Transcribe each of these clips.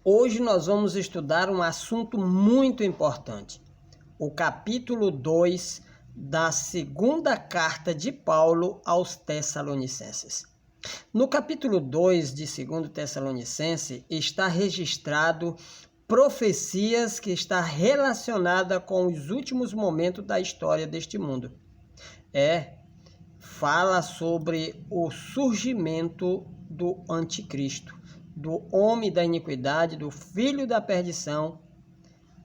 Hoje nós vamos estudar um assunto muito importante, o capítulo 2 da segunda carta de Paulo aos Tessalonicenses. No capítulo 2 de 2 Tessalonicenses está registrado profecias que está relacionada com os últimos momentos da história deste mundo. Fala sobre o surgimento do anticristo, do homem da iniquidade, do filho da perdição,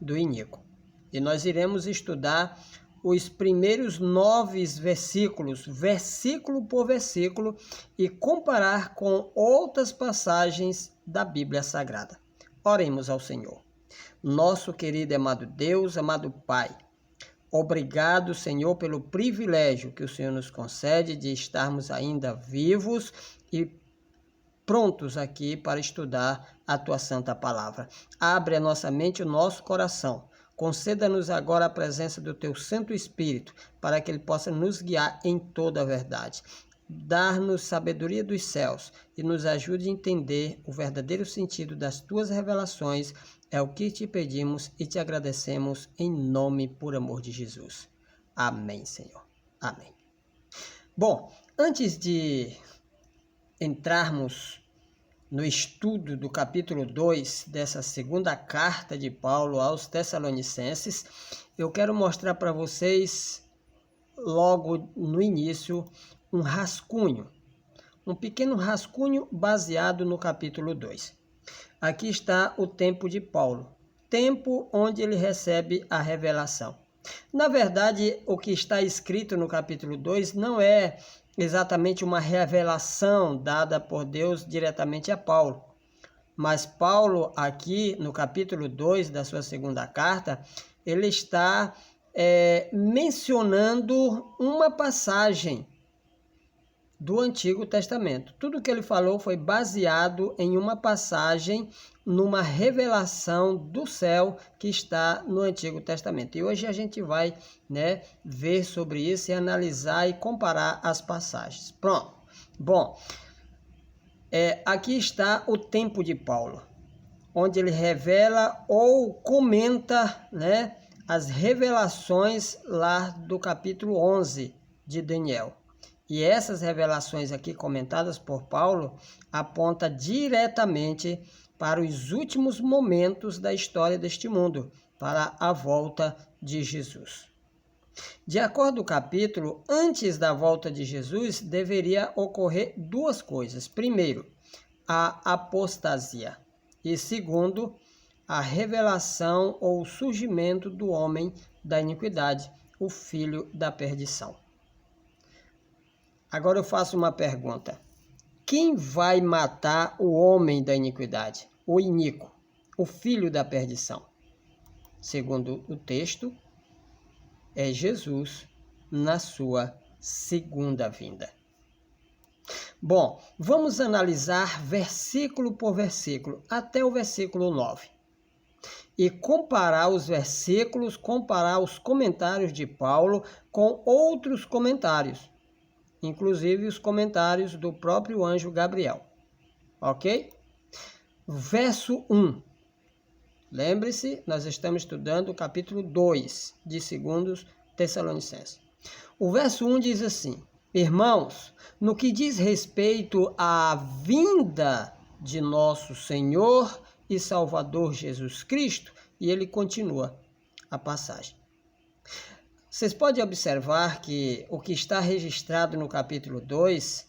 do iníquo. E nós iremos estudar os primeiros 9 versículos, versículo por versículo, e comparar com outras passagens da Bíblia Sagrada. Oremos ao Senhor. Nosso querido e amado Deus, amado Pai, obrigado, Senhor, pelo privilégio que o Senhor nos concede de estarmos ainda vivos e prontos aqui para estudar a Tua Santa Palavra. Abre a nossa mente e o nosso coração. Conceda-nos agora a presença do Teu Santo Espírito, para que Ele possa nos guiar em toda a verdade. Dar-nos sabedoria dos céus e nos ajude a entender o verdadeiro sentido das Tuas revelações. É o que te pedimos e te agradecemos em nome por amor de Jesus. Amém, Senhor. Amém. Bom, antes de entrarmos no estudo do capítulo 2 dessa segunda carta de Paulo aos Tessalonicenses, eu quero mostrar para vocês, logo no início, um rascunho, um pequeno rascunho baseado no capítulo 2. Aqui está o tempo de Paulo, tempo onde ele recebe a revelação. Na verdade, o que está escrito no capítulo 2 não é exatamente uma revelação dada por Deus diretamente a Paulo. Mas Paulo, aqui no capítulo 2 da sua segunda carta, ele está mencionando uma passagem do Antigo Testamento. Tudo que ele falou foi baseado em uma passagem, numa revelação do céu que está no Antigo Testamento. E hoje a gente vai, ver sobre isso e analisar e comparar as passagens. Pronto. Bom, aqui está o tempo de Paulo, onde ele revela ou comenta, as revelações lá do capítulo 11 de Daniel. E essas revelações aqui comentadas por Paulo apontam diretamente para os últimos momentos da história deste mundo, para a volta de Jesus. De acordo com o capítulo, antes da volta de Jesus, deveria ocorrer duas coisas. Primeiro, a apostasia. E segundo, a revelação ou o surgimento do homem da iniquidade, o filho da perdição. Agora eu faço uma pergunta. Quem vai matar o homem da iniquidade, o iníquo, o filho da perdição? Segundo o texto, é Jesus na sua segunda vinda. Bom, vamos analisar versículo por versículo, até o versículo 9. E comparar os versículos, comparar os comentários de Paulo com outros comentários, inclusive os comentários do próprio anjo Gabriel. Ok? Verso 1. Lembre-se, nós estamos estudando o capítulo 2 de 2 Tessalonicenses. O verso 1 diz assim: Irmãos, no que diz respeito à vinda de nosso Senhor e Salvador Jesus Cristo, e ele continua a passagem. Vocês podem observar que o que está registrado no capítulo 2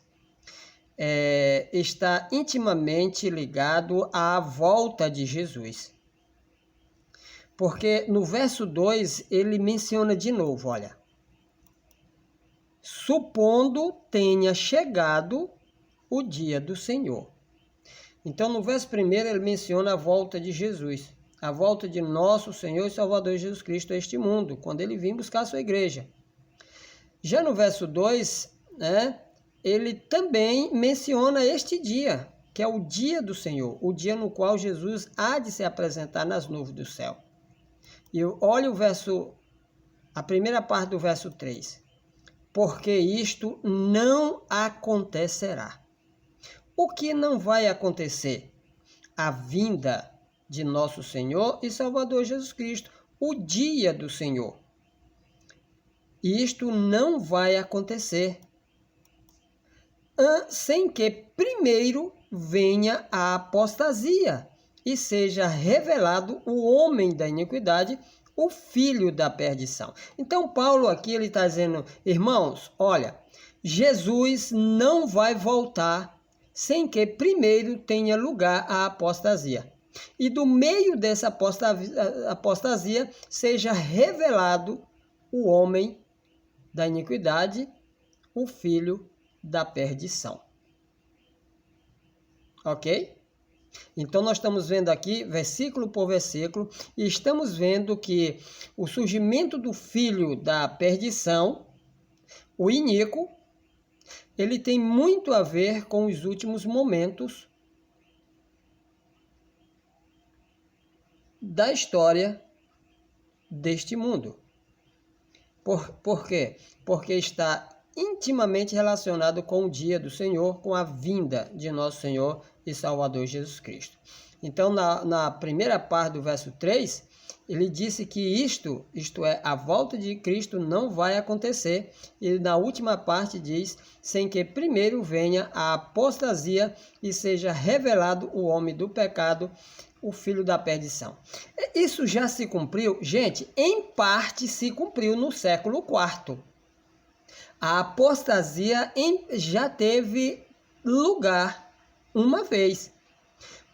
está intimamente ligado à volta de Jesus. Porque no verso 2 ele menciona de novo, olha, supondo tenha chegado o dia do Senhor. Então no verso 1 ele menciona a volta de Jesus, a volta de nosso Senhor e Salvador Jesus Cristo a este mundo, quando ele vir buscar a sua igreja. Já no verso 2, ele também menciona este dia, que é o dia do Senhor, o dia no qual Jesus há de se apresentar nas nuvens do céu. E olha a primeira parte do verso 3. Porque isto não acontecerá. O que não vai acontecer? A vinda de nosso Senhor e Salvador Jesus Cristo, o dia do Senhor. Isto não vai acontecer sem que primeiro venha a apostasia e seja revelado o homem da iniquidade, o filho da perdição. Então Paulo aqui ele está dizendo, irmãos, olha, Jesus não vai voltar sem que primeiro tenha lugar a apostasia. E do meio dessa apostasia seja revelado o homem da iniquidade, o filho da perdição. Ok? Então nós estamos vendo aqui, versículo por versículo, e estamos vendo que o surgimento do filho da perdição, o iníquo, ele tem muito a ver com os últimos momentos da história deste mundo. Por quê? Porque está intimamente relacionado com o dia do Senhor, com a vinda de nosso Senhor e Salvador Jesus Cristo. Então, na primeira parte do verso 3, ele disse que isto é, a volta de Cristo não vai acontecer. E na última parte diz, sem que primeiro venha a apostasia e seja revelado o homem do pecado, o filho da perdição. Isso já se cumpriu? Gente, em parte se cumpriu no século IV. A apostasia já teve lugar uma vez,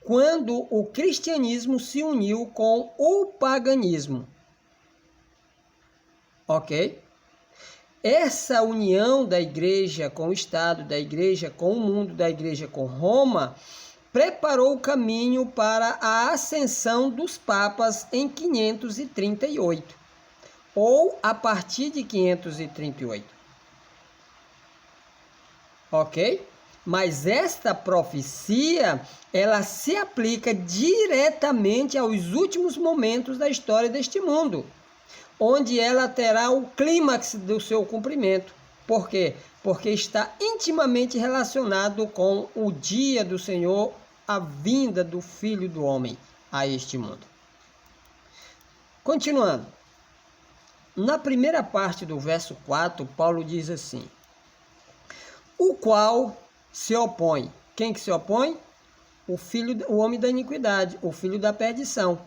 quando o cristianismo se uniu com o paganismo. Ok? Essa união da igreja com o Estado, da igreja com o mundo, da igreja com Roma, preparou o caminho para a ascensão dos papas em 538, ou a partir de 538. Ok? Mas esta profecia, ela se aplica diretamente aos últimos momentos da história deste mundo, onde ela terá o clímax do seu cumprimento. Por quê? Porque está intimamente relacionado com o dia do Senhor, a vinda do Filho do Homem a este mundo. Continuando. Na primeira parte do verso 4, Paulo diz assim: o qual se opõe. Quem que se opõe? O homem da iniquidade, o filho da perdição.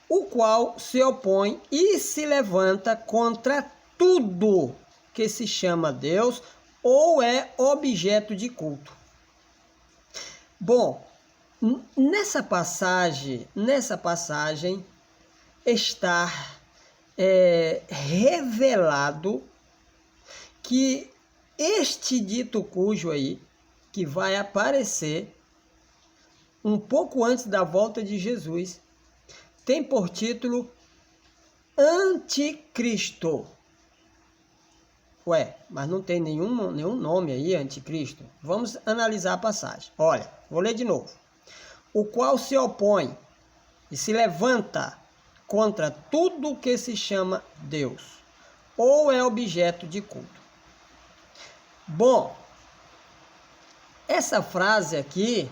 O qual se opõe e se levanta contra tudo que se chama Deus ou é objeto de culto. Bom, nessa passagem está revelado que este dito cujo aí, que vai aparecer um pouco antes da volta de Jesus, tem por título Anticristo. Ué, mas não tem nenhum nome aí, Anticristo. Vamos analisar a passagem. Olha, vou ler de novo. O qual se opõe e se levanta contra tudo que se chama Deus, ou é objeto de culto. Bom, essa frase aqui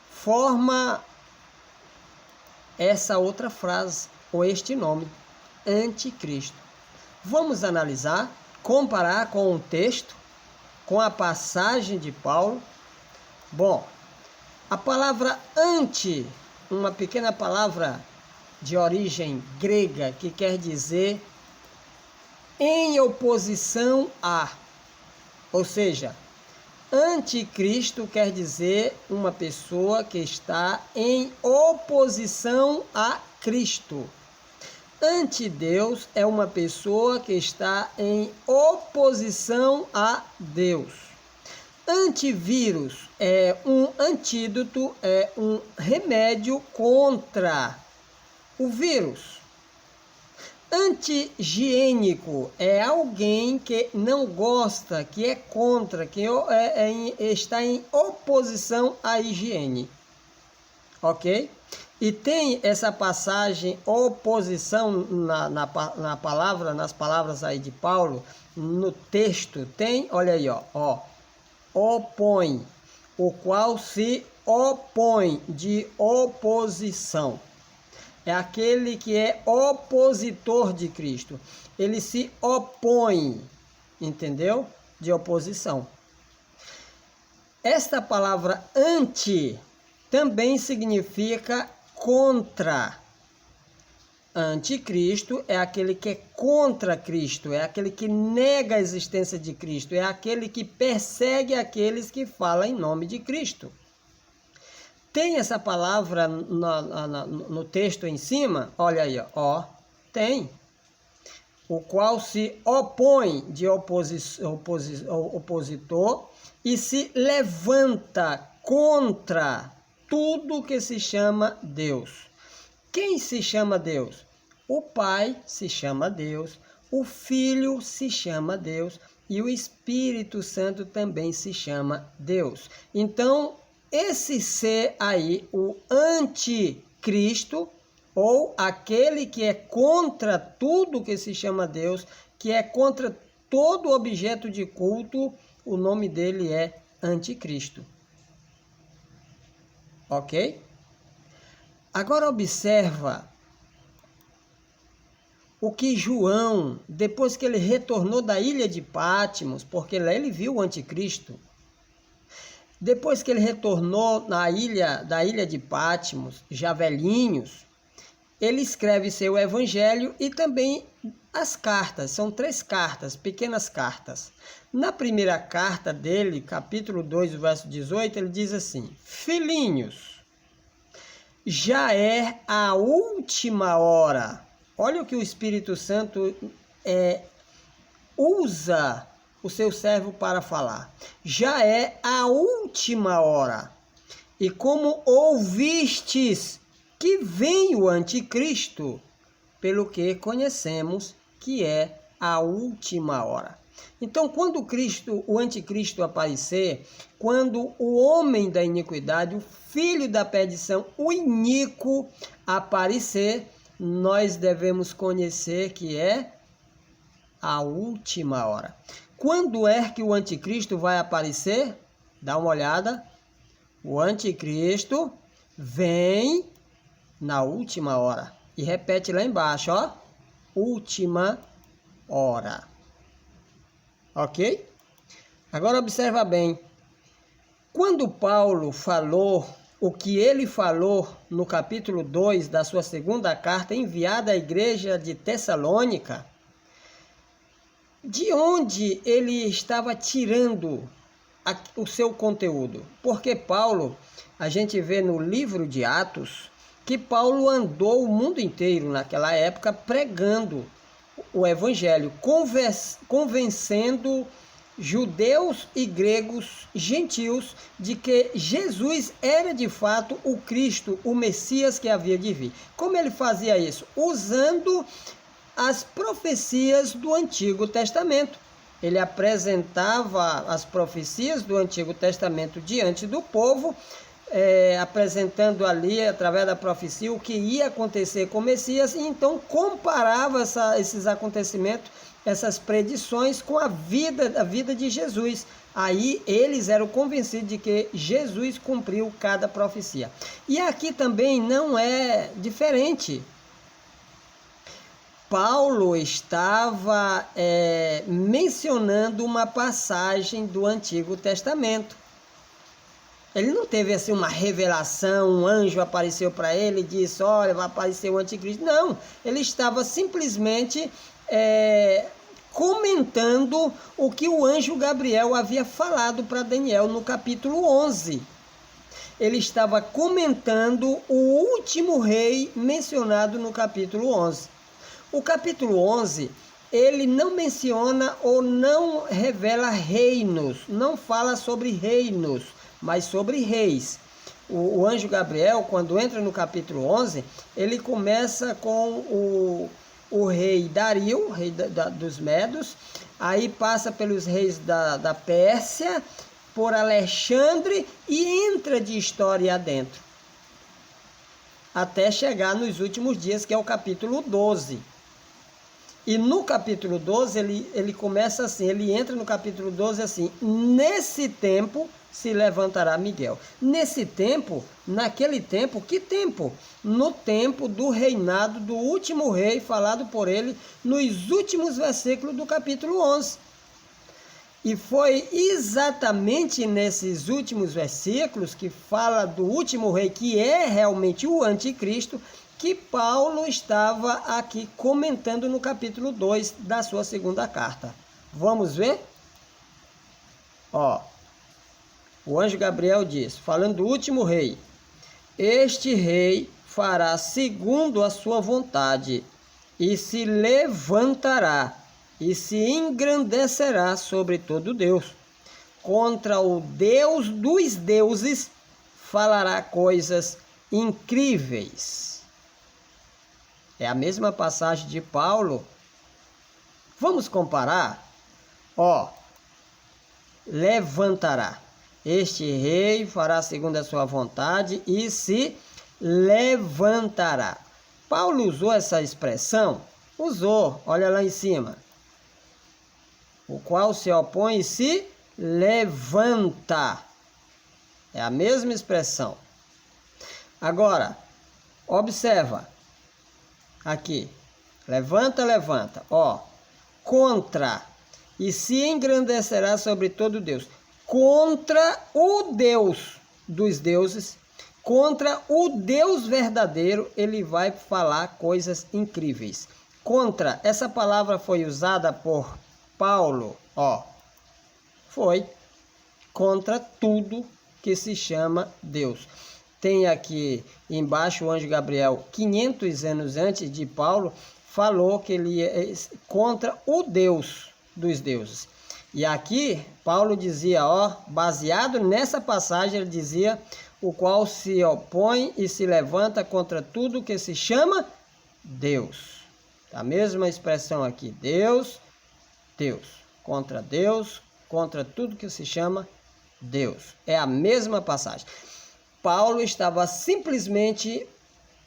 forma essa outra frase, ou este nome, Anticristo. Vamos analisar, comparar com o texto, com a passagem de Paulo. Bom, a palavra anti, uma pequena palavra de origem grega, que quer dizer em oposição a. Ou seja, anticristo quer dizer uma pessoa que está em oposição a Cristo. Antideus é uma pessoa que está em oposição a Deus. Antivírus é um antídoto, é um remédio contra o vírus. Anti-higiênico é alguém que não gosta, que é contra, que está em oposição à higiene. Ok? E tem essa passagem, oposição nas palavras aí de Paulo, no texto, tem, olha aí, ó, opõe, o qual se opõe, de oposição. é aquele que é opositor de Cristo. Ele se opõe, entendeu? De oposição. Esta palavra anti também significa contra. Anticristo é aquele que é contra Cristo, é aquele que nega a existência de Cristo, é aquele que persegue aqueles que falam em nome de Cristo. Tem essa palavra no texto em cima? Olha aí, ó, tem. O qual se opõe de opositor e se levanta contra tudo que se chama Deus. Quem se chama Deus? O Pai se chama Deus, o Filho se chama Deus e o Espírito Santo também se chama Deus. Então, esse ser aí, o anticristo, ou aquele que é contra tudo que se chama Deus, que é contra todo objeto de culto, o nome dele é anticristo. Ok? Agora observa o que João, depois que ele retornou da ilha de Patmos, porque lá ele viu o anticristo, depois que ele retornou da ilha de Patmos, já velhinhos, ele escreve seu evangelho e também as cartas. São 3 cartas, pequenas cartas. Na primeira carta dele, capítulo 2, verso 18, ele diz assim: filhinhos, já é a última hora. Olha o que o Espírito Santo usa o seu servo para falar. Já é a última hora. E como ouvistes que vem o anticristo, pelo que conhecemos que é a última hora. Então, quando o anticristo aparecer, quando o homem da iniquidade, o filho da perdição, o iníquo aparecer, nós devemos conhecer que é a última hora. Quando é que o anticristo vai aparecer? Dá uma olhada. O anticristo vem na última hora. E repete lá embaixo, ó. Última hora. Ok? Agora observa bem. Quando Paulo falou o que ele falou no capítulo 2 da sua segunda carta enviada à igreja de Tessalônica, de onde ele estava tirando o seu conteúdo? Porque Paulo, a gente vê no livro de Atos, que Paulo andou o mundo inteiro naquela época pregando o evangelho, convencendo judeus e gregos, gentios, de que Jesus era de fato o Cristo, o Messias que havia de vir. Como ele fazia isso? Usando as profecias do Antigo Testamento. Ele apresentava as profecias do Antigo Testamento diante do povo, apresentando ali, através da profecia, o que ia acontecer com o Messias, e então comparava esses acontecimentos, essas predições com a vida de Jesus. Aí eles eram convencidos de que Jesus cumpriu cada profecia. E aqui também não é diferente. Paulo estava mencionando uma passagem do Antigo Testamento. Ele não teve assim uma revelação, um anjo apareceu para ele e disse, olha, vai aparecer o anticristo. Não, ele estava simplesmente comentando o que o anjo Gabriel havia falado para Daniel no capítulo 11. Ele estava comentando o último rei mencionado no capítulo 11. O capítulo 11, ele não menciona ou não revela reinos, não fala sobre reinos, mas sobre reis. O anjo Gabriel, quando entra no capítulo 11, ele começa com o rei Dario, rei dos Medos, aí passa pelos reis da Pérsia, por Alexandre e entra de história adentro, até chegar nos últimos dias, que é o capítulo 12. E no capítulo 12, ele começa assim, ele entra no capítulo 12 assim: nesse tempo se levantará Miguel. Nesse tempo, naquele tempo, que tempo? No tempo do reinado do último rei, falado por ele nos últimos versículos do capítulo 11. E foi exatamente nesses últimos versículos que fala do último rei, que é realmente o anticristo, que Paulo estava aqui comentando no capítulo 2 da sua segunda carta. Vamos ver? Ó, o anjo Gabriel diz, falando do último rei: este rei fará segundo a sua vontade, e se levantará, e se engrandecerá sobre todo Deus. Contra o Deus dos deuses falará coisas incríveis. É a mesma passagem de Paulo. Vamos comparar? Ó, levantará. Este rei fará segundo a sua vontade e se levantará. Paulo usou essa expressão? Usou, olha lá em cima. O qual se opõe e se levanta. É a mesma expressão. Agora, observa. Aqui. Levanta, levanta. Ó. Contra. E se engrandecerá sobre todo Deus. Contra o Deus dos deuses. Contra o Deus verdadeiro, ele vai falar coisas incríveis. Contra, essa palavra foi usada por Paulo, ó, foi contra tudo que se chama Deus. Tem aqui embaixo o anjo Gabriel, 500 anos antes de Paulo, falou que ele é contra o Deus dos deuses. E aqui Paulo dizia, ó, baseado nessa passagem, ele dizia: o qual se opõe e se levanta contra tudo que se chama Deus. A mesma expressão aqui, Deus, contra tudo que se chama Deus. É a mesma passagem. Paulo estava simplesmente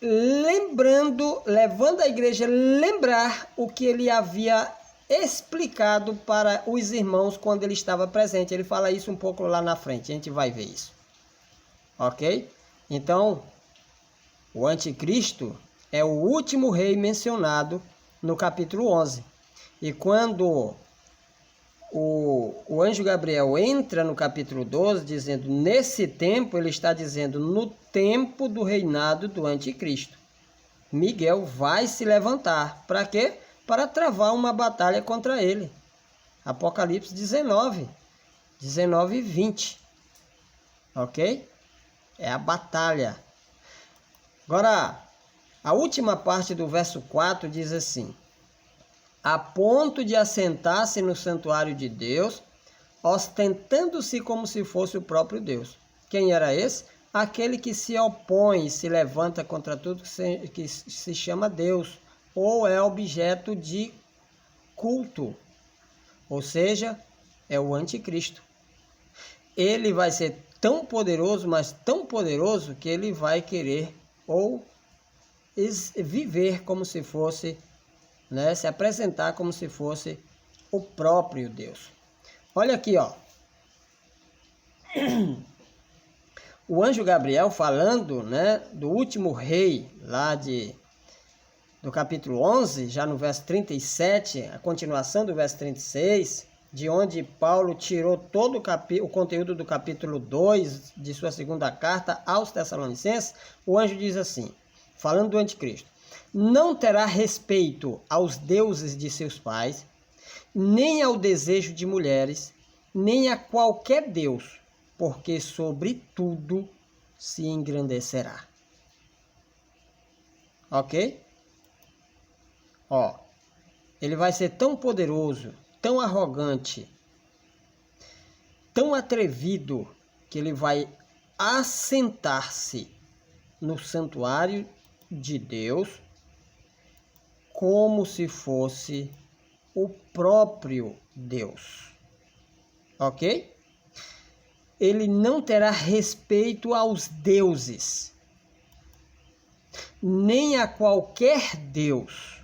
lembrando, levando a igreja a lembrar o que ele havia explicado para os irmãos quando ele estava presente. Ele fala isso um pouco lá na frente, a gente vai ver isso. Ok? Então, o anticristo é o último rei mencionado no capítulo 11. E quando o anjo Gabriel entra no capítulo 12, dizendo nesse tempo, ele está dizendo no tempo do reinado do anticristo. Miguel vai se levantar. Para quê? Para travar uma batalha contra ele. Apocalipse 19 e 20. Ok? É a batalha. Agora, a última parte do verso 4 diz assim: a ponto de assentar-se no santuário de Deus, ostentando-se como se fosse o próprio Deus. Quem era esse? Aquele que se opõe, se levanta contra tudo que se chama Deus, ou é objeto de culto. Ou seja, é o anticristo. Ele vai ser tão poderoso, mas tão poderoso, que ele vai querer ou viver como se fosse, né, se apresentar como se fosse o próprio Deus. Olha aqui, ó. O anjo Gabriel falando, né, do último rei lá do capítulo 11, já no verso 37, a continuação do verso 36, de onde Paulo tirou todo o conteúdo do capítulo 2 de sua segunda carta aos Tessalonicenses. O anjo diz assim, falando do anticristo: não terá respeito aos deuses de seus pais, nem ao desejo de mulheres, nem a qualquer deus, porque sobre tudo se engrandecerá. Ok? Ó, ele vai ser tão poderoso, tão arrogante, tão atrevido, que ele vai assentar-se no santuário de Deus como se fosse o próprio Deus. Ok? Ele não terá respeito aos deuses, nem a qualquer Deus.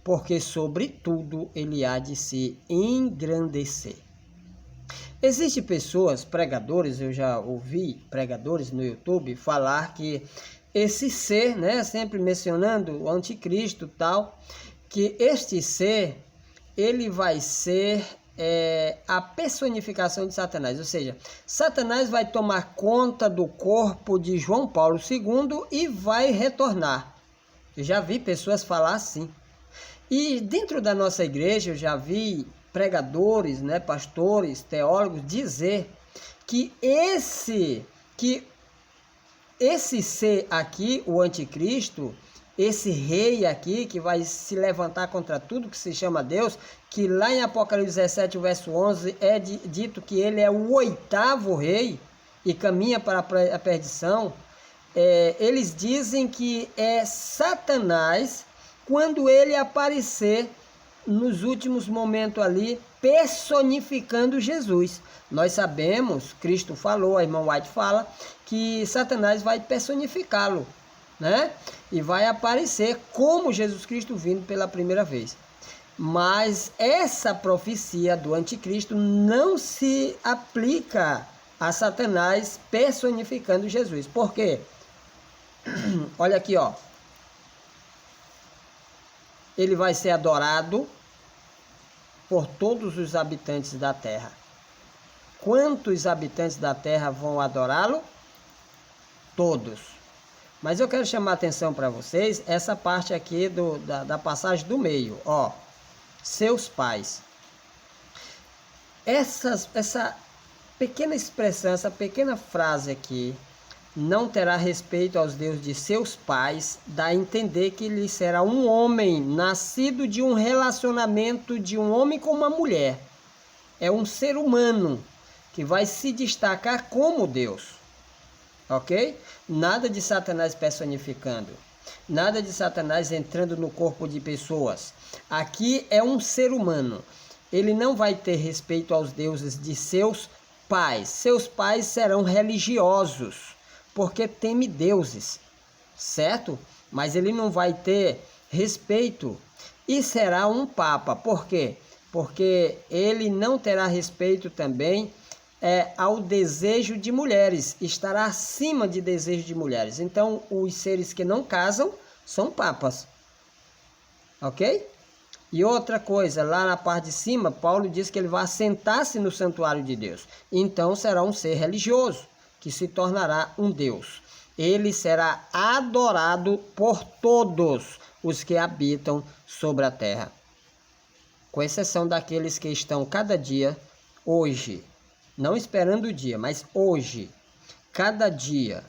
porque sobre tudo ele há de se engrandecer. Existem pessoas, pregadores, eu já ouvi pregadores no YouTube falar que esse ser, né, sempre mencionando o anticristo e tal, que este ser, ele vai ser a personificação de Satanás, ou seja, Satanás vai tomar conta do corpo de João Paulo II e vai retornar. Eu já vi pessoas falar assim. E dentro da nossa igreja eu já vi pregadores, né, pastores, teólogos dizer que esse ser aqui, o anticristo, esse rei aqui que vai se levantar contra tudo que se chama Deus, que lá em Apocalipse 17, verso 11, é dito que ele é o 8º rei e caminha para a perdição. Eles dizem que é Satanás quando ele aparecer nos últimos momentos ali, personificando Jesus. Nós sabemos, Cristo falou, a irmã White fala, que Satanás vai personificá-lo, né? E vai aparecer como Jesus Cristo vindo pela primeira vez. Mas essa profecia do anticristo não se aplica a Satanás personificando Jesus. Por quê? Olha aqui, ó. Ele vai ser adorado por todos os habitantes da terra. Quantos habitantes da terra vão adorá-lo? Todos. Mas eu quero chamar a atenção para vocês, essa parte aqui da passagem do meio, ó. Seus pais. Essa pequena expressão, essa pequena frase aqui, não terá respeito aos deuses de seus pais, dá a entender que ele será um homem nascido de um relacionamento de um homem com uma mulher. É um ser humano que vai se destacar como Deus. Ok? Nada de Satanás personificando. Nada de Satanás entrando no corpo de pessoas. Aqui é um ser humano. Ele não vai ter respeito aos deuses de seus pais. Seus pais serão religiosos, porque teme deuses, certo? Mas ele não vai ter respeito e será um papa. Por quê? Porque ele não terá respeito também ao desejo de mulheres, estará acima de desejo de mulheres. Então, os seres que não casam são papas, ok? E outra coisa, lá na parte de cima, Paulo diz que ele vai assentar-se no santuário de Deus. Então, será um ser religioso, que se tornará um Deus. Ele será adorado por todos os que habitam sobre a terra, com exceção daqueles que estão cada dia, hoje, não esperando o dia, mas hoje, cada dia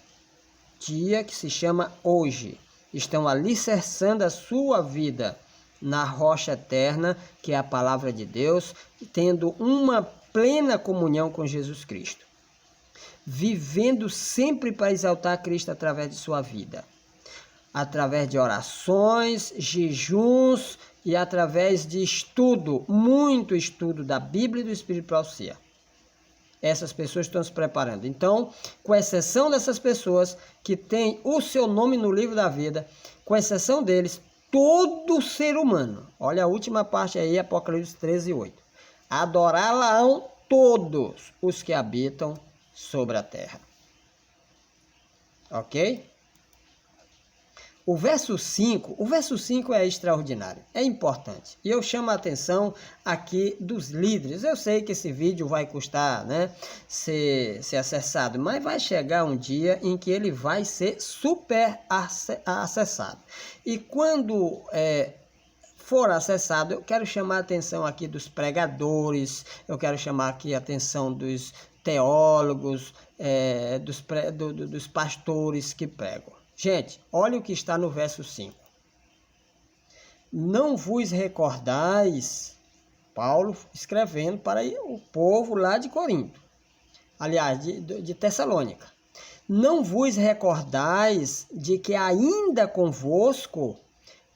que se chama hoje, estão alicerçando a sua vida na rocha eterna, que é a palavra de Deus, tendo uma plena comunhão com Jesus Cristo, vivendo sempre para exaltar Cristo através de sua vida, através de orações, jejuns e através de estudo, muito estudo da Bíblia e do Espírito Profecia. Essas pessoas estão se preparando. Então, com exceção dessas pessoas que têm o seu nome no livro da vida, com exceção deles, todo ser humano, olha a última parte aí, Apocalipse 13:8, adorá-la-ão todos os que habitam sobre a terra. Ok? O verso 5 é extraordinário, é importante. E eu chamo a atenção aqui dos líderes. Eu sei que esse vídeo vai custar, né, ser acessado, mas vai chegar um dia em que ele vai ser super acessado. E quando for acessado, eu quero chamar a atenção aqui dos pregadores, eu quero chamar aqui a atenção dos teólogos, dos pastores que pregam. Gente, olha o que está no verso 5. Não vos recordais, Paulo escrevendo para o povo lá de Corinto, aliás, de Tessalônica. Não vos recordais de que ainda convosco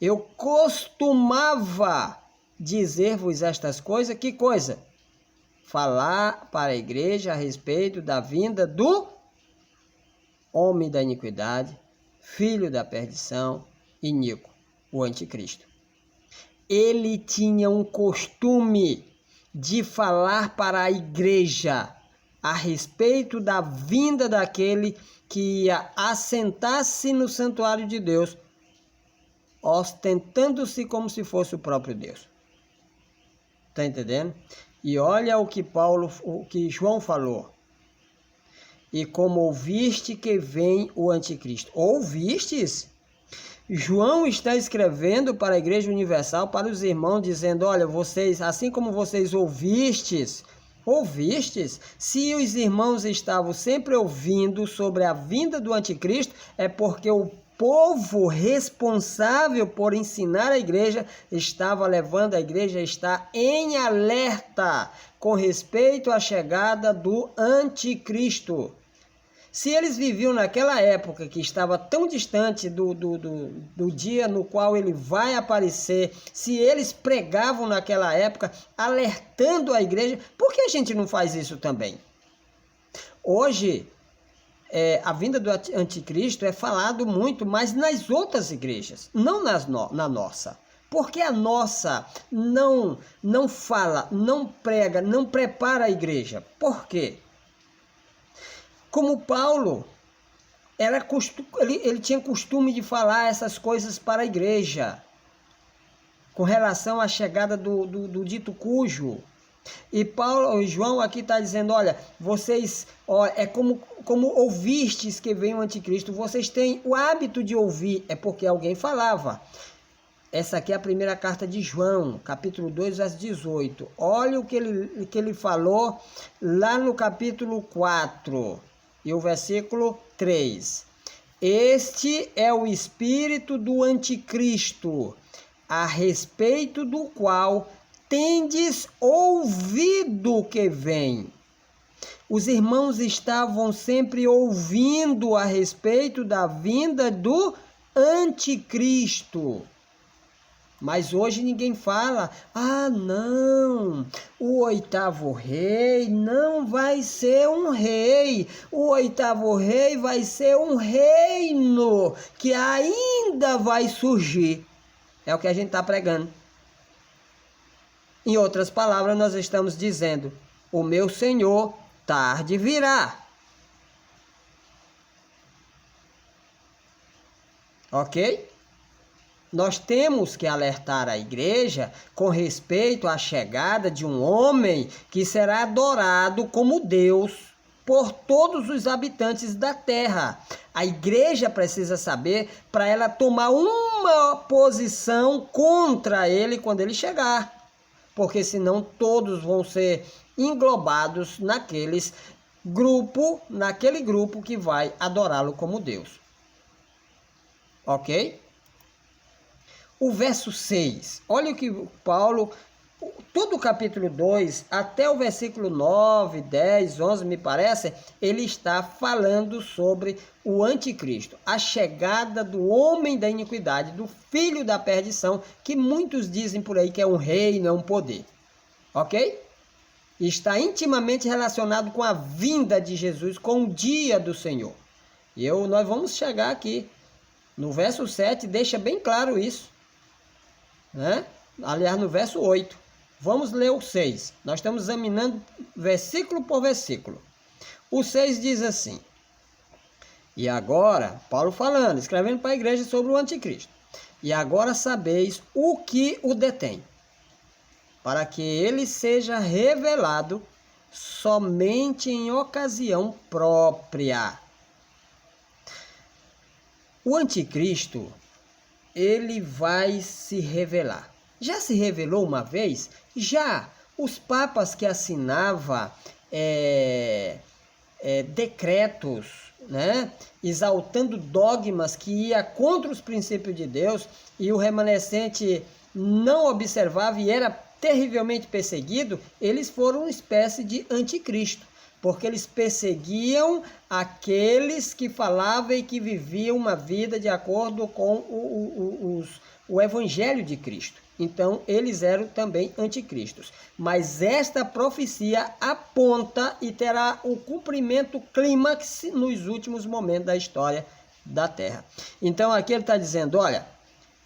eu costumava dizer-vos estas coisas? Que coisa? Falar para a igreja a respeito da vinda do homem da iniquidade, filho da perdição, iníquo, o anticristo. ele tinha um costume de falar para a igreja a respeito da vinda daquele que ia assentar-se no santuário de Deus, ostentando-se como se fosse o próprio Deus. Está entendendo? E olha o que João falou. E como ouviste que vem o anticristo. Ouvistes? João está escrevendo para a Igreja Universal, para os irmãos, dizendo, olha, vocês, assim como vocês ouvistes, se os irmãos estavam sempre ouvindo sobre a vinda do anticristo, é porque o povo responsável por ensinar a igreja estava levando a igreja a estar em alerta com respeito à chegada do anticristo. Se eles viviam naquela época que estava tão distante do dia no qual ele vai aparecer, se eles pregavam naquela época, alertando a igreja, por que a gente não faz isso também? Hoje, a vinda do anticristo é falado muito, mas nas outras igrejas, não na nossa. Porque a nossa não fala, não prega, não prepara a igreja. Por quê? Como Paulo, ele tinha costume de falar essas coisas para a igreja, com relação à chegada do dito cujo. E João aqui está dizendo, olha, vocês, é como ouvistes que vem o anticristo, vocês têm o hábito de ouvir, é porque alguém falava. Essa aqui é a primeira carta de João, capítulo 2, verso 18. Olha o que ele falou lá no capítulo 4. E o versículo 3. Este é o espírito do anticristo, a respeito do qual tendes ouvido que vem. Os irmãos estavam sempre ouvindo a respeito da vinda do anticristo. Mas hoje ninguém fala, não, o 8º rei não vai ser um rei, o 8º rei vai ser um reino que ainda vai surgir. É o que a gente está pregando. Em outras palavras, nós estamos dizendo, o meu Senhor tarde virá. Ok? Nós temos que alertar a igreja com respeito à chegada de um homem que será adorado como Deus por todos os habitantes da terra. A igreja precisa saber para ela tomar uma posição contra ele quando ele chegar. Porque senão todos vão ser englobados naquele grupo que vai adorá-lo como Deus. Ok? O verso 6, olha o que Paulo, todo o capítulo 2, até o versículo 9, 10, 11, me parece, ele está falando sobre o anticristo, a chegada do homem da iniquidade, do filho da perdição, que muitos dizem por aí que é um reino, é um poder, ok? Está intimamente relacionado com a vinda de Jesus, com o dia do Senhor. E nós vamos chegar aqui, no verso 7, deixa bem claro isso. Né? Aliás, no verso 8. Vamos ler o 6. Nós estamos examinando versículo por versículo. O 6 diz assim. E agora, Paulo falando, escrevendo para a igreja sobre o anticristo. E agora sabeis o que o detém, para que ele seja revelado somente em ocasião própria. O anticristo, ele vai se revelar. Já se revelou uma vez? Já. Os papas que assinavam decretos, né, exaltando dogmas que ia contra os princípios de Deus, e o remanescente não observava e era terrivelmente perseguido, eles foram uma espécie de anticristo, porque eles perseguiam aqueles que falavam e que viviam uma vida de acordo com o Evangelho de Cristo. Então, eles eram também anticristos. Mas esta profecia aponta e terá o cumprimento clímax nos últimos momentos da história da Terra. Então, aqui ele está dizendo, olha,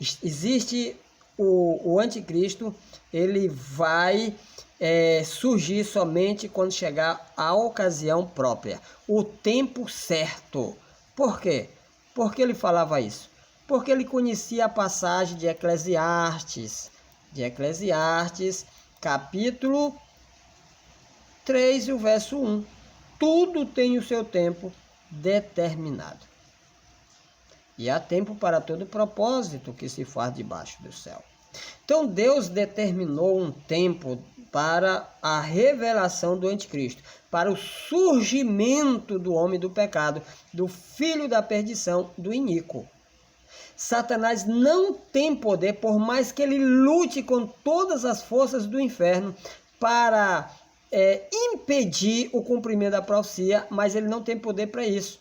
existe o anticristo ele vai surgir somente quando chegar a ocasião própria, o tempo certo. Por quê? Por que ele falava isso? Porque ele conhecia a passagem de Eclesiastes, capítulo 3 e o verso 1. Tudo tem o seu tempo determinado. E há tempo para todo propósito que se faz debaixo do céu. Então Deus determinou um tempo para a revelação do anticristo, para o surgimento do homem do pecado, do filho da perdição, do iníquo. Satanás não tem poder, por mais que ele lute com todas as forças do inferno para impedir o cumprimento da profecia, mas ele não tem poder para isso.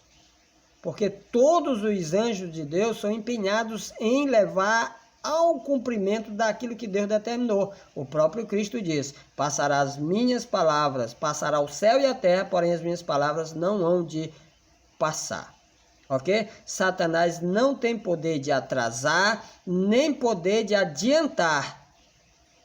Porque todos os anjos de Deus são empenhados em levar ao cumprimento daquilo que Deus determinou. O próprio Cristo diz: passará as minhas palavras, passará o céu e a terra, porém as minhas palavras não hão de passar. Ok? Satanás não tem poder de atrasar, nem poder de adiantar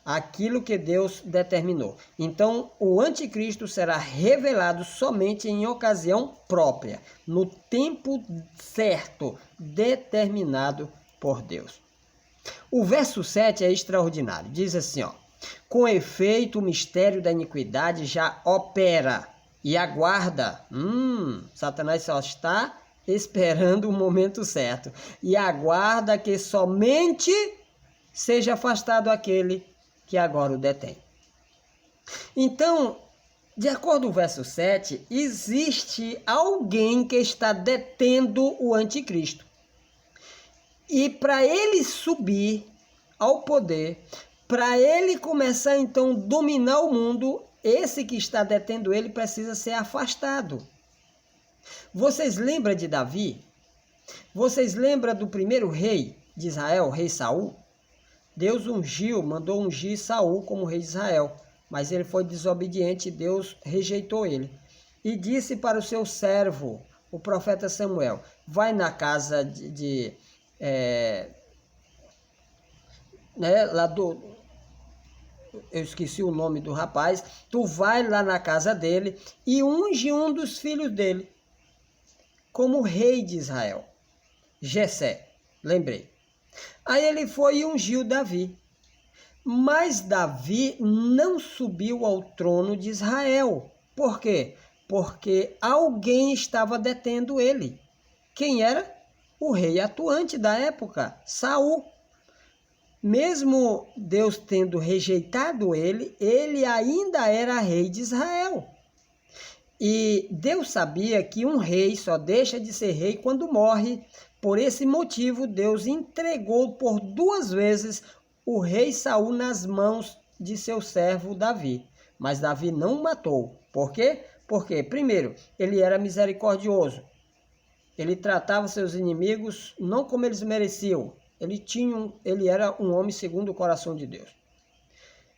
aquilo que Deus determinou. Então, o anticristo será revelado somente em ocasião própria, no tempo certo, determinado por Deus. O verso 7 é extraordinário. Diz assim, ó: com efeito, o mistério da iniquidade já opera e aguarda. Satanás só está esperando o momento certo. E aguarda que somente seja afastado aquele que agora o detém. Então, de acordo com o verso 7, existe alguém que está detendo o anticristo. E para ele subir ao poder, para ele começar então a dominar o mundo, esse que está detendo ele precisa ser afastado. Vocês lembram de Davi? Vocês lembram do primeiro rei de Israel, o rei Saul? Deus mandou ungir Saul como rei de Israel, mas ele foi desobediente e Deus rejeitou ele. E disse para o seu servo, o profeta Samuel: vai na casa eu esqueci o nome do rapaz, tu vai lá na casa dele e unge um dos filhos dele como rei de Israel. Jessé, lembrei. Aí ele foi e ungiu Davi. Mas Davi não subiu ao trono de Israel. Por quê? Porque alguém estava detendo ele. Quem era? O rei atuante da época, Saul. Mesmo Deus tendo rejeitado ele, ele ainda era rei de Israel. E Deus sabia que um rei só deixa de ser rei quando morre. Por esse motivo, Deus entregou por 2 vezes o rei Saul nas mãos de seu servo Davi. Mas Davi não o matou. Por quê? Porque, primeiro, ele era misericordioso. Ele tratava seus inimigos não como eles mereciam. Ele era um homem segundo o coração de Deus.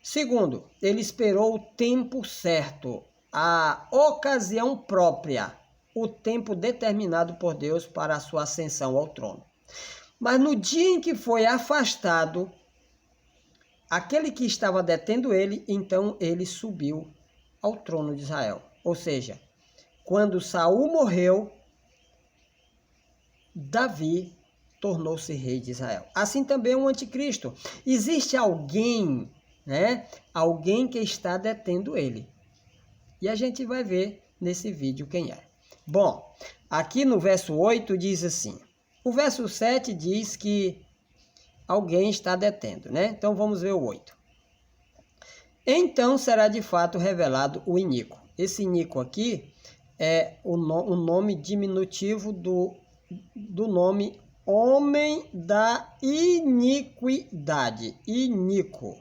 Segundo, ele esperou o tempo certo, a ocasião própria, o tempo determinado por Deus para a sua ascensão ao trono. Mas no dia em que foi afastado aquele que estava detendo ele, então ele subiu ao trono de Israel. Ou seja, quando Saul morreu, Davi tornou-se rei de Israel. Assim também o anticristo. Existe alguém, alguém que está detendo ele. E a gente vai ver nesse vídeo quem é. Bom, aqui no verso 8 diz assim. O verso 7 diz que alguém está detendo, Então vamos ver o 8. Então será de fato revelado o iníquo. Esse iníquo aqui é o nome diminutivo do nome homem da iniquidade. Iníquo.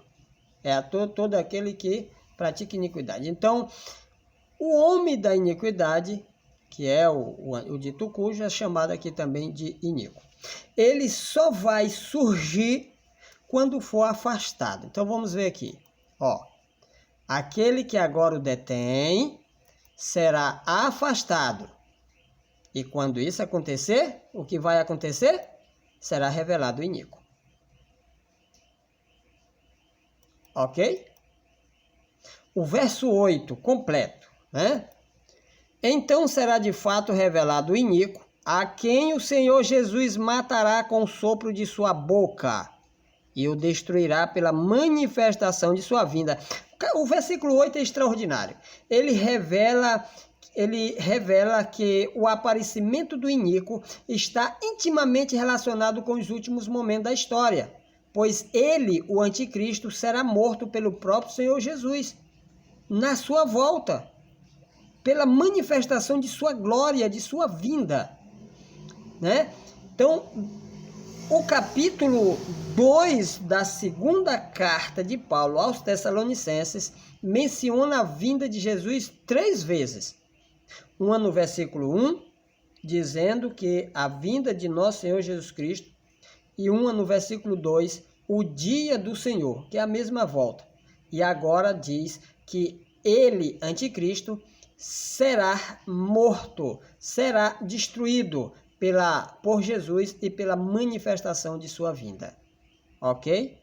É todo aquele que pratica iniquidade. Então, o homem da iniquidade, que é o dito cujo, é chamado aqui também de iníquo. Ele só vai surgir quando for afastado. Então, vamos ver aqui. Aquele que agora o detém será afastado. E quando isso acontecer, o que vai acontecer? Será revelado o iníquo. ok? O verso 8, completo, né? Então será de fato revelado o iníquo, a quem o Senhor Jesus matará com o sopro de sua boca e o destruirá pela manifestação de sua vinda. O versículo 8 é extraordinário. Ele revela que o aparecimento do iníquo está intimamente relacionado com os últimos momentos da história, pois ele, o anticristo, será morto pelo próprio Senhor Jesus na sua volta, pela manifestação de sua glória, de sua vinda, né? Então, o capítulo 2 da segunda carta de Paulo aos Tessalonicenses menciona a vinda de Jesus 3 vezes. Uma no versículo 1, dizendo que a vinda de nosso Senhor Jesus Cristo, e uma no versículo 2, o dia do Senhor, que é a mesma volta. E agora diz que ele, anticristo, será morto, será destruído por Jesus e pela manifestação de sua vinda. Ok?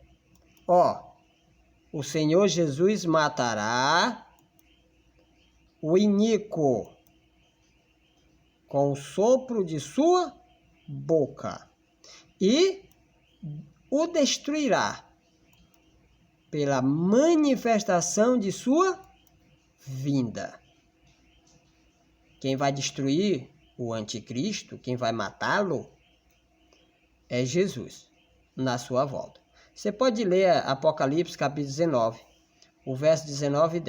O Senhor Jesus matará o iníquo com o sopro de sua boca e o destruirá pela manifestação de sua vinda. Quem vai destruir o anticristo, quem vai matá-lo, é Jesus, na sua volta. Você pode ler Apocalipse capítulo 19, o verso 19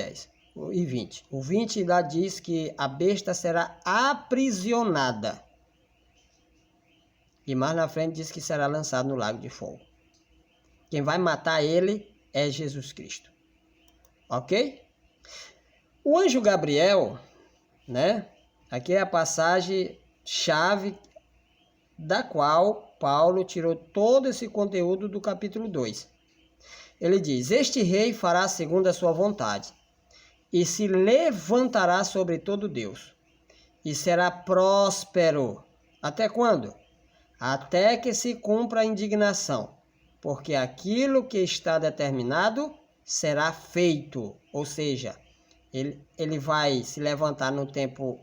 e 20. O 20 lá diz que a besta será aprisionada. E mais na frente diz que será lançado no lago de fogo. Quem vai matar ele é Jesus Cristo. Ok? O anjo Gabriel, né? Aqui é a passagem chave da qual Paulo tirou todo esse conteúdo do capítulo 2. Ele diz: este rei fará segundo a sua vontade, e se levantará sobre todo Deus, e será próspero. Até quando? Até que se cumpra a indignação, porque aquilo que está determinado será feito. Ou seja, ele vai se levantar no tempo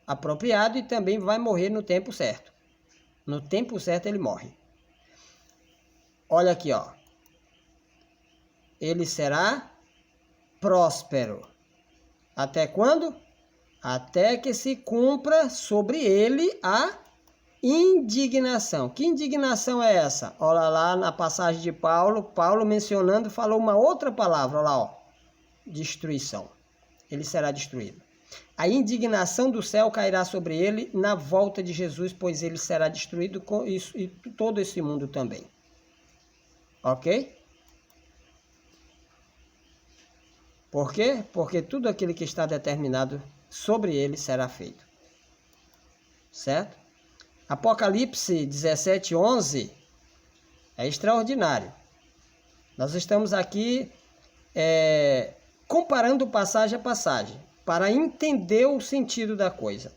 apropriado e também vai morrer no tempo certo. No tempo certo ele morre. Olha aqui, ele será próspero. Até quando? Até que se cumpra sobre ele a indignação. Que indignação é essa? Olha lá na passagem de Paulo mencionando, falou uma outra palavra, olha lá, destruição. Ele será destruído. A indignação do céu cairá sobre ele na volta de Jesus, pois ele será destruído com isso e todo esse mundo também. Ok? Por quê? Porque tudo aquilo que está determinado sobre ele será feito. Certo? Apocalipse 17:11 é extraordinário. Nós estamos aqui comparando passagem a passagem, para entender o sentido da coisa.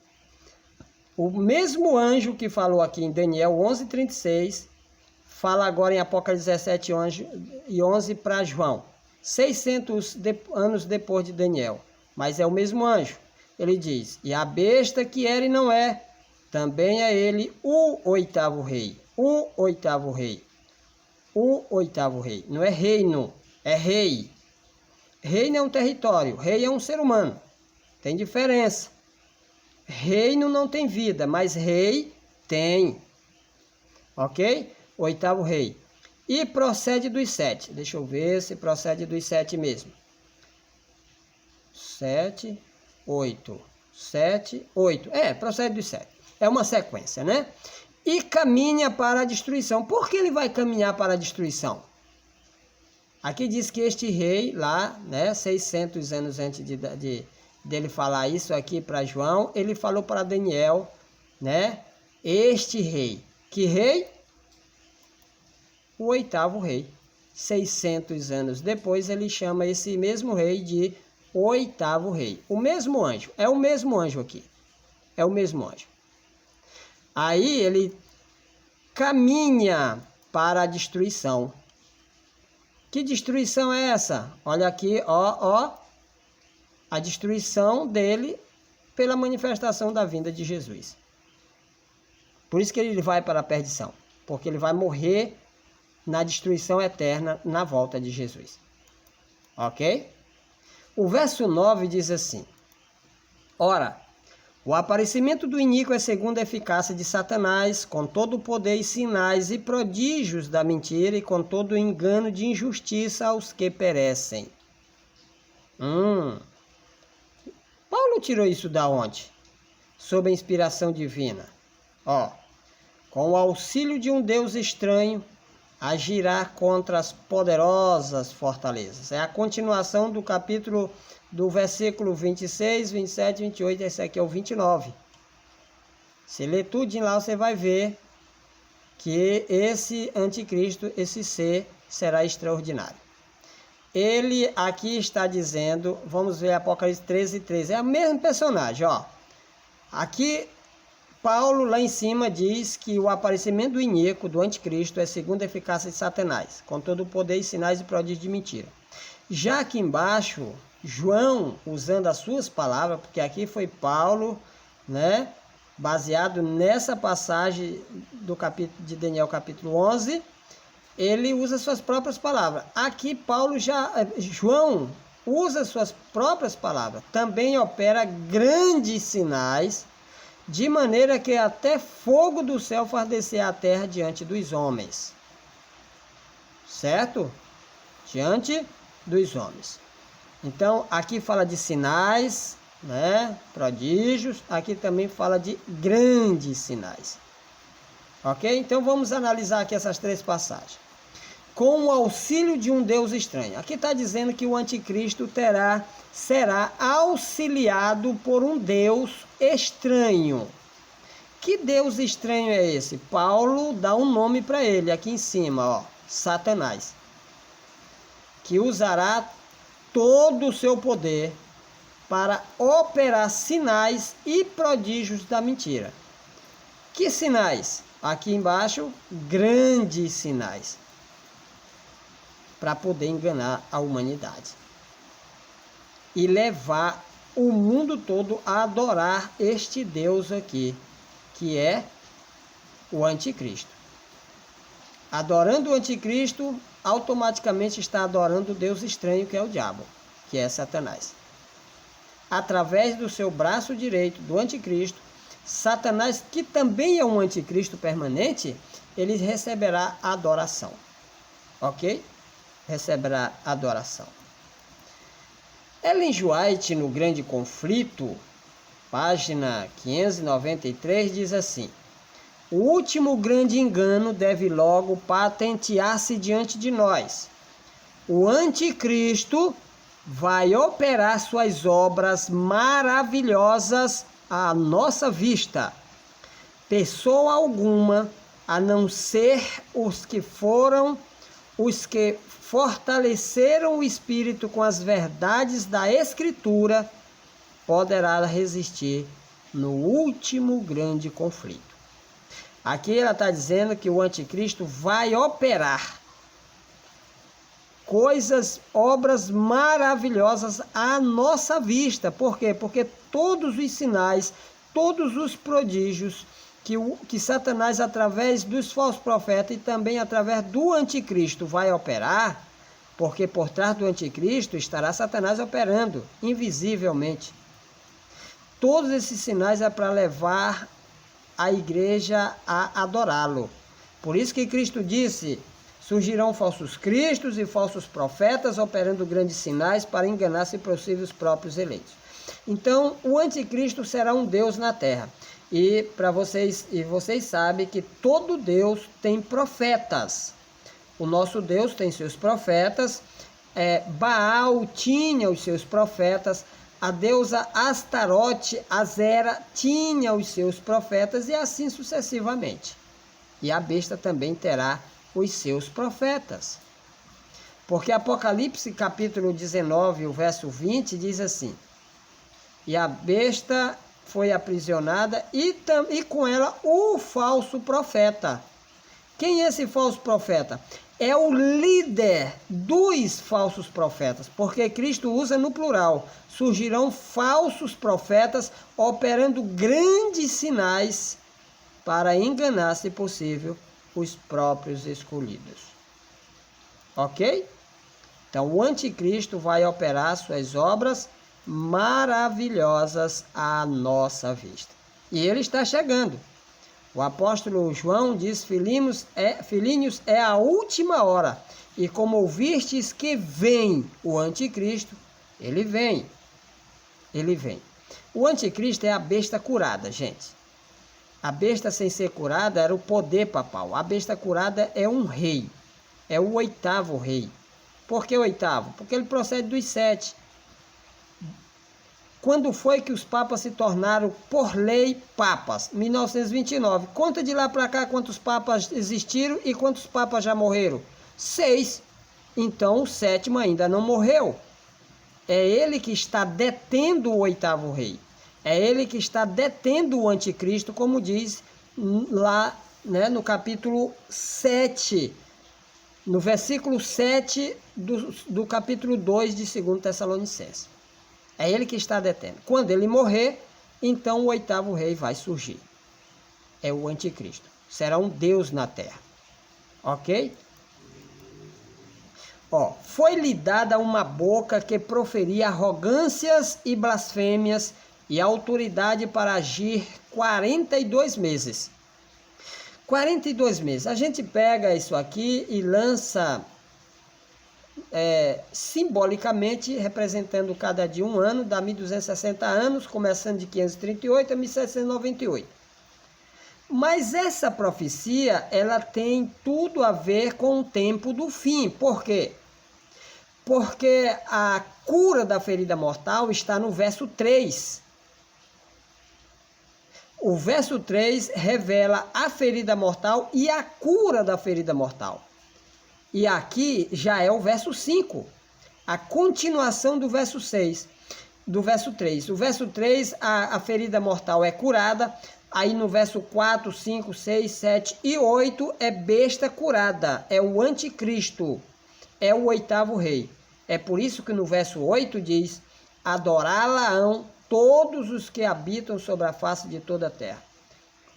O mesmo anjo que falou aqui em Daniel 11:36, fala agora em Apocalipse 17:11 para João, 600 anos depois de Daniel. Mas é o mesmo anjo. Ele diz: e a besta que era e não é, também é ele o oitavo rei. O oitavo rei. O oitavo rei. Não é reino, é rei. Reino é um território, rei é um ser humano. Tem diferença. Reino não tem vida, mas rei tem. Ok? Oitavo rei. E procede dos 7. Deixa eu ver se procede dos 7 mesmo. 7, 8. 7, 8. Procede dos 7. É uma sequência, né? E caminha para a destruição. Por que ele vai caminhar para a destruição? Aqui diz que este rei lá, né, 600 anos antes dele falar isso aqui para João, ele falou para Daniel, né? Este rei. Que rei? O oitavo rei. 600 anos depois ele chama esse mesmo rei de oitavo rei. O mesmo anjo. É o mesmo anjo aqui. É o mesmo anjo. Aí ele caminha para a destruição. O Que destruição é essa? Olha aqui, ó, a destruição dele pela manifestação da vinda de Jesus. Por isso que ele vai para a perdição, porque ele vai morrer na destruição eterna na volta de Jesus. Ok? O verso 9 diz assim: ora, o aparecimento do iníquo é segundo a eficácia de Satanás, com todo o poder e sinais e prodígios da mentira e com todo o engano de injustiça aos que perecem. Paulo tirou isso da onde? Sob a inspiração divina. Com o auxílio de um Deus estranho, agirá contra as poderosas fortalezas. É a continuação do capítulo, do versículo 26, 27, 28, esse aqui é o 29. Se ler tudo lá, você vai ver que esse anticristo, esse ser, será extraordinário. Ele aqui está dizendo, vamos ver Apocalipse 13, 13, é o mesmo personagem, Aqui, Paulo lá em cima diz que o aparecimento do iníquo, do anticristo, é segundo a eficácia de Satanás, com todo o poder e sinais e prodígios de mentira. Já aqui embaixo, João, usando as suas palavras, porque aqui foi Paulo, né, baseado nessa passagem do capítulo de Daniel, capítulo 11, ele usa suas próprias palavras. Aqui João usa suas próprias palavras. Também opera grandes sinais, de maneira que até fogo do céu faz descer a terra diante dos homens. Certo? Diante dos homens. Então, aqui fala de sinais, né? Prodígios. Aqui também fala de grandes sinais. Ok? Então, vamos analisar aqui essas três passagens. Com o auxílio de um Deus estranho. Aqui está dizendo que o anticristo será auxiliado por um Deus estranho. Que Deus estranho é esse? Paulo dá um nome para ele aqui em cima, Satanás. Que usará todo o seu poder para operar sinais e prodígios da mentira. Que sinais? Aqui embaixo, grandes sinais. Para poder enganar a humanidade. E levar o mundo todo a adorar este Deus aqui, que é o anticristo. Adorando o anticristo, automaticamente está adorando o Deus estranho, que é o diabo, que é Satanás. Através do seu braço direito do anticristo, Satanás, que também é um anticristo permanente, ele receberá adoração. Ok? Receberá adoração. Ellen White, no Grande Conflito, página 593, diz assim: o último grande engano deve logo patentear-se diante de nós. O anticristo vai operar suas obras maravilhosas à nossa vista. Pessoa alguma, a não ser os que fortaleceram o espírito com as verdades da Escritura, poderá resistir no último grande conflito. Aqui ela está dizendo que o anticristo vai operar obras maravilhosas à nossa vista. Por quê? Porque todos os sinais, todos os prodígios que Satanás, através dos falsos profetas e também através do anticristo, vai operar, porque por trás do anticristo estará Satanás operando invisivelmente. Todos esses sinais é para levar a igreja a adorá-lo. Por isso que Cristo disse: surgirão falsos cristos e falsos profetas operando grandes sinais para enganar, se possível, os próprios eleitos. Então, o anticristo será um Deus na terra. E vocês sabem que todo Deus tem profetas. O nosso Deus tem seus profetas. Baal tinha os seus profetas. A deusa Astarote, Azera, tinha os seus profetas, e assim sucessivamente. E a besta também terá os seus profetas. Porque Apocalipse capítulo 19, o verso 20, diz assim: e a besta foi aprisionada e com ela o falso profeta, Quem é esse falso profeta? É o líder dos falsos profetas, porque Cristo usa no plural. Surgirão falsos profetas operando grandes sinais para enganar, se possível, os próprios escolhidos. Ok? Então, o anticristo vai operar suas obras maravilhosas à nossa vista. E ele está chegando. O apóstolo João diz, filhinhos, é a última hora. E como ouvistes que vem o anticristo, ele vem. Ele vem. O anticristo é a besta curada, gente. A besta sem ser curada era o poder papal. A besta curada é um rei. É o 8º rei. Por que o 8º? Porque ele procede dos 7. Quando foi que os papas se tornaram, por lei, papas? 1929. Conta de lá para cá quantos papas existiram e quantos papas já morreram. 6. Então o 7º ainda não morreu. É ele que está detendo o 8º rei. É ele que está detendo o anticristo, como diz lá, né, no capítulo 7. No versículo 7 do capítulo 2 de 2 Tessalonicenses. É ele que está detendo. Quando ele morrer, então o 8º rei vai surgir. É o anticristo. Será um Deus na terra. Ok? Foi-lhe dada uma boca que proferia arrogâncias e blasfêmias e autoridade para agir 42 meses. 42 meses. A gente pega isso aqui e lança simbolicamente, representando cada dia um ano, dá 1260 anos, começando de 538 a 1798. Mas essa profecia, ela tem tudo a ver com o tempo do fim. Por quê? Porque a cura da ferida mortal está no verso 3. O verso 3 revela a ferida mortal e a cura da ferida mortal. E aqui já é o verso 5, a continuação do verso 6, do verso 3. O verso 3, a ferida mortal é curada. Aí no verso 4, 5, 6, 7 e 8 é besta curada, é o anticristo, é o 8º rei. É por isso que no verso 8 diz, adorá-la-ão todos os que habitam sobre a face de toda a terra.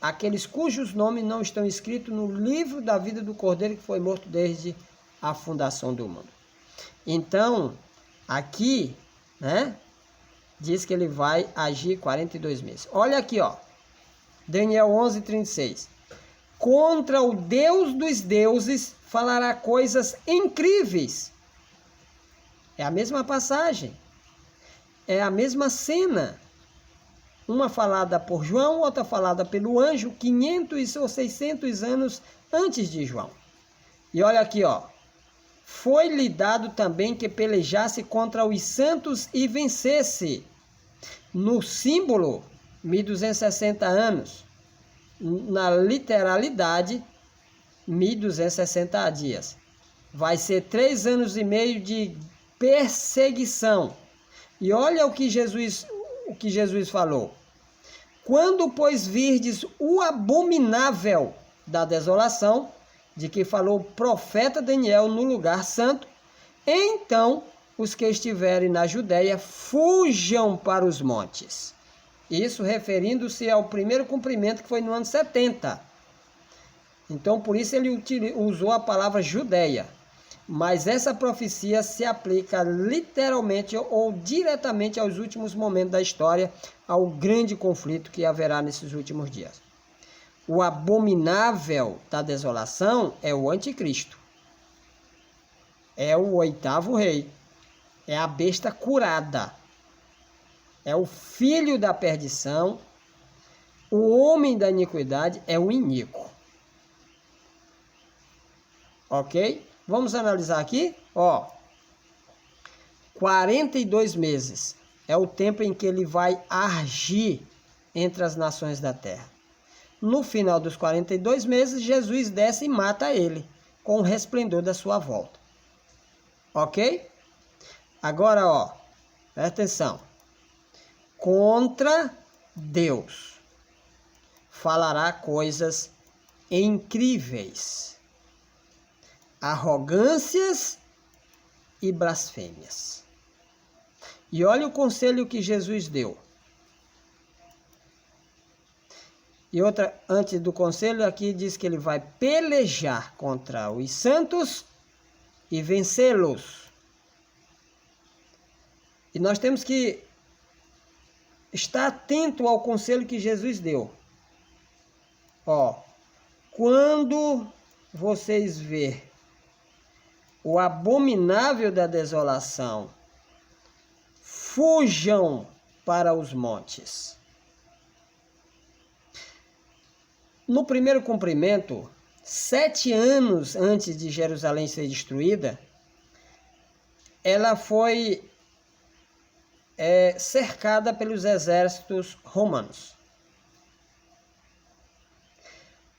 Aqueles cujos nomes não estão escritos no livro da vida do Cordeiro que foi morto desde a fundação do mundo. Então, aqui, né, diz que ele vai agir 42 meses. Olha aqui, Daniel 11:36. Contra o Deus dos deuses falará coisas incríveis. É a mesma passagem. É a mesma cena. Uma falada por João, outra falada pelo anjo, 500 ou 600 anos antes de João. E olha aqui, foi-lhe dado também que pelejasse contra os santos e vencesse. No símbolo, 1260 anos. Na literalidade, 1260 dias. Vai ser 3 anos e meio de perseguição. E olha o que Jesus falou. Quando, pois, virdes o abominável da desolação, de que falou o profeta Daniel no lugar santo, então os que estiverem na Judéia fujam para os montes. Isso referindo-se ao primeiro cumprimento que foi no ano 70. Então, por isso ele usou a palavra Judéia. Mas essa profecia se aplica literalmente ou diretamente aos últimos momentos da história, ao grande conflito que haverá nesses últimos dias. O abominável da desolação é o anticristo. É o 8º rei. É a besta curada. É o filho da perdição. O homem da iniquidade é o iníquo. Ok? Vamos analisar aqui, 42 meses é o tempo em que ele vai agir entre as nações da terra. No final dos 42 meses, Jesus desce e mata ele, com o resplendor da sua volta. Ok? Agora, presta atenção. Contra Deus falará coisas incríveis, arrogâncias e blasfêmias. E olha o conselho que Jesus deu. E outra, antes do conselho, aqui diz que ele vai pelejar contra os santos e vencê-los. E nós temos que estar atento ao conselho que Jesus deu. Quando vocês verem o abominável da desolação, fujam para os montes. No primeiro cumprimento, 7 anos antes de Jerusalém ser destruída, ela foi cercada pelos exércitos romanos.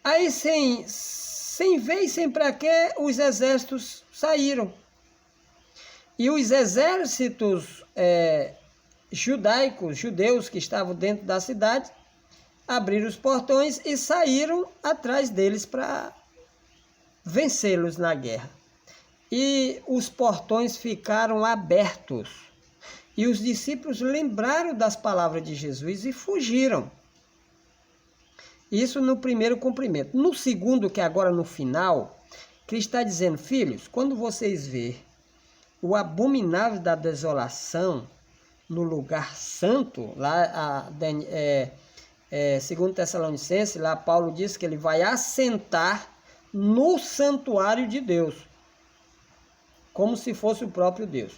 Aí, sem ver e sem para quê, os exércitos saíram. E os exércitos judeus que estavam dentro da cidade, abriram os portões e saíram atrás deles para vencê-los na guerra. E os portões ficaram abertos. E os discípulos lembraram das palavras de Jesus e fugiram. Isso no primeiro cumprimento. No segundo, que é agora no final, Cristo está dizendo: filhos, quando vocês verem o abominável da desolação no lugar santo, lá segundo Tessalonicenses, lá Paulo diz que ele vai assentar no santuário de Deus, como se fosse o próprio Deus.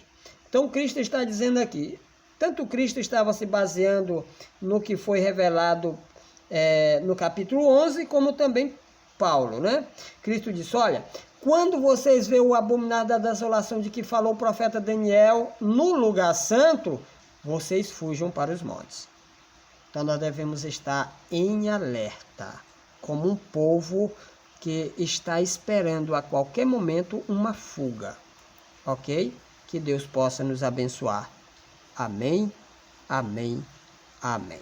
Então Cristo está dizendo aqui, tanto Cristo estava se baseando no que foi revelado no capítulo 11, como também Paulo, né? Cristo disse: olha, quando vocês veem o abominável da desolação de que falou o profeta Daniel no lugar santo, vocês fujam para os montes. Então nós devemos estar em alerta, como um povo que está esperando a qualquer momento uma fuga, ok? Que Deus possa nos abençoar. Amém, amém, amém.